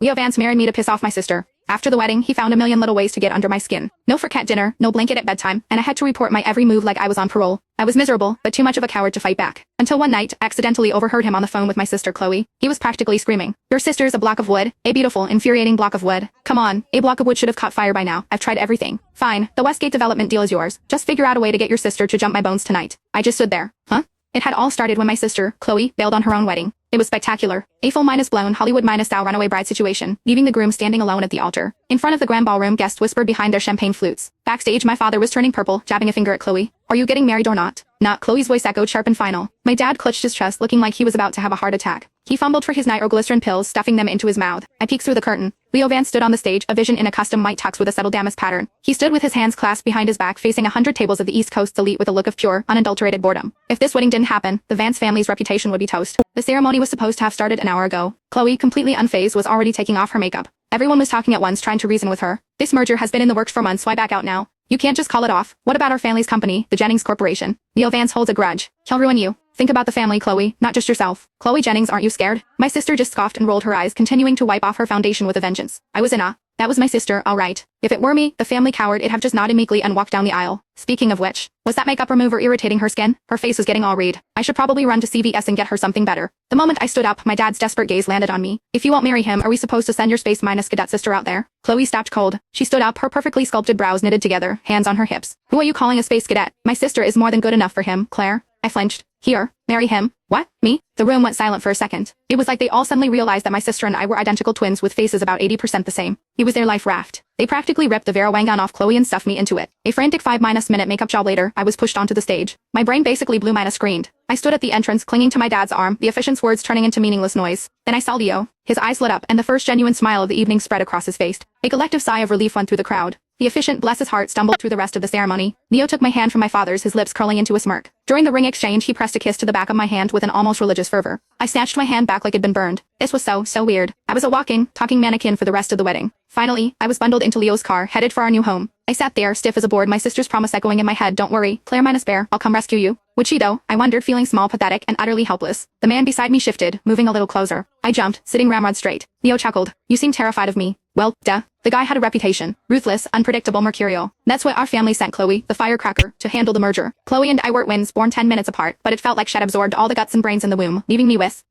Leo Vance married me to piss off my sister. After the wedding, he found a million little ways to get under my skin. No fricat dinner, no blanket at bedtime, and I had to report my every move like I was on parole. I was miserable, but too much of a coward to fight back. Until one night, I accidentally overheard him on the phone with my sister Chloe. He was practically screaming, "Your sister's a block of wood, a beautiful, infuriating block of wood. Come on, a block of wood should have caught fire by now. I've tried everything. Fine, the Westgate development deal is yours. Just figure out a way to get your sister to jump my bones tonight." I just stood there. Huh? It had all started when my sister, Chloe, bailed on her own wedding. It was spectacular. A full minus blown Hollywood minus style runaway bride situation, leaving the groom standing alone at the altar. In front of the grand ballroom, guests whispered behind their champagne flutes. Backstage, my father was turning purple, jabbing a finger at Chloe. "Are you getting married or not?" Not. Chloe's voice echoed sharp and final. My dad clutched his chest, looking like he was about to have a heart attack. He fumbled for his nitroglycerin pills, stuffing them into his mouth. I peeked through the curtain. Leo Vance stood on the stage, a vision in a custom white tux with a settled damask pattern. He stood with his hands clasped behind his back, facing 100 tables of the East Coast's elite with a look of pure, unadulterated boredom. If this wedding didn't happen, the Vance family's reputation would be toast. The ceremony was supposed to have started an hour ago. Chloe, completely unfazed, was already taking off her makeup. Everyone was talking at once, trying to reason with her. "This merger has been in the works for months, why back out now? You can't just call it off. What about our family's company, the Jennings Corporation? Leo Vance holds a grudge. He'll ruin you. Think about the family, Chloe, not just yourself. Chloe Jennings, aren't you scared?" My sister just scoffed and rolled her eyes, continuing to wipe off her foundation with a vengeance. I was in awe. That was my sister, all right. If it were me, the family coward, it'd have just nodded meekly and walked down the aisle. Speaking of which, was that makeup remover irritating her skin? Her face was getting all red. I should probably run to CVS and get her something better. The moment I stood up, my dad's desperate gaze landed on me. "If you won't marry him, are we supposed to send your space minus cadet sister out there?" Chloe stopped cold. She stood up, her perfectly sculpted brows knitted together, hands on her hips. "Who are you calling a space cadet? My sister is more than good enough for him, Claire." I flinched. "Here, marry him." "What? Me?" The room went silent for a second. It was like they all suddenly realized that my sister and I were identical twins with faces about 80% the same. It was their life raft. They practically ripped the Vera Wang gown off Chloe and stuffed me into it. A frantic 5-minute makeup job later, I was pushed onto the stage. My brain basically blew minus screened. I stood at the entrance, clinging to my dad's arm, the efficient's words turning into meaningless noise. Then I saw Leo. His eyes lit up, and the first genuine smile of the evening spread across his face. A collective sigh of relief went through the crowd. The efficient, bless his heart, stumbled through the rest of the ceremony. Leo took my hand from my father's, his lips curling into a smirk. During the ring exchange, he pressed a kiss to the back of my hand with an almost religious fervor. I snatched my hand back like it'd been burned. This was so weird. I was a walking, talking mannequin for the rest of the wedding. Finally, I was bundled into Leo's car, headed for our new home. I sat there, stiff as a board, my sister's promise echoing in my head, "Don't worry, Claire minus bear, I'll come rescue you." Would she though? I wondered, feeling small, pathetic, and utterly helpless. The man beside me shifted, moving a little closer. I jumped, sitting ramrod straight. Leo chuckled. "You seem terrified of me." Well, duh. The guy had a reputation. Ruthless, unpredictable, mercurial. That's why our family sent Chloe, the firecracker, to handle the merger. Chloe and I were twins, born 10 minutes apart, but it felt like she'd absorbed all the guts and brains in the womb, leaving me with,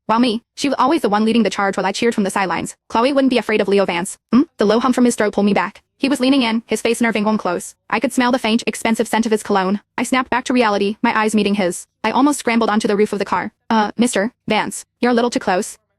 she was always the one leading the charge while I cheered from the sidelines. Chloe wouldn't be afraid of Leo Vance. The low hum from his throat pulled me back. He was leaning in, his face nerving one close. I could smell the faint, expensive scent of his cologne. I snapped back to reality, my eyes meeting his. I almost scrambled onto the roof of the car. Mr. Vance, you're a little too close.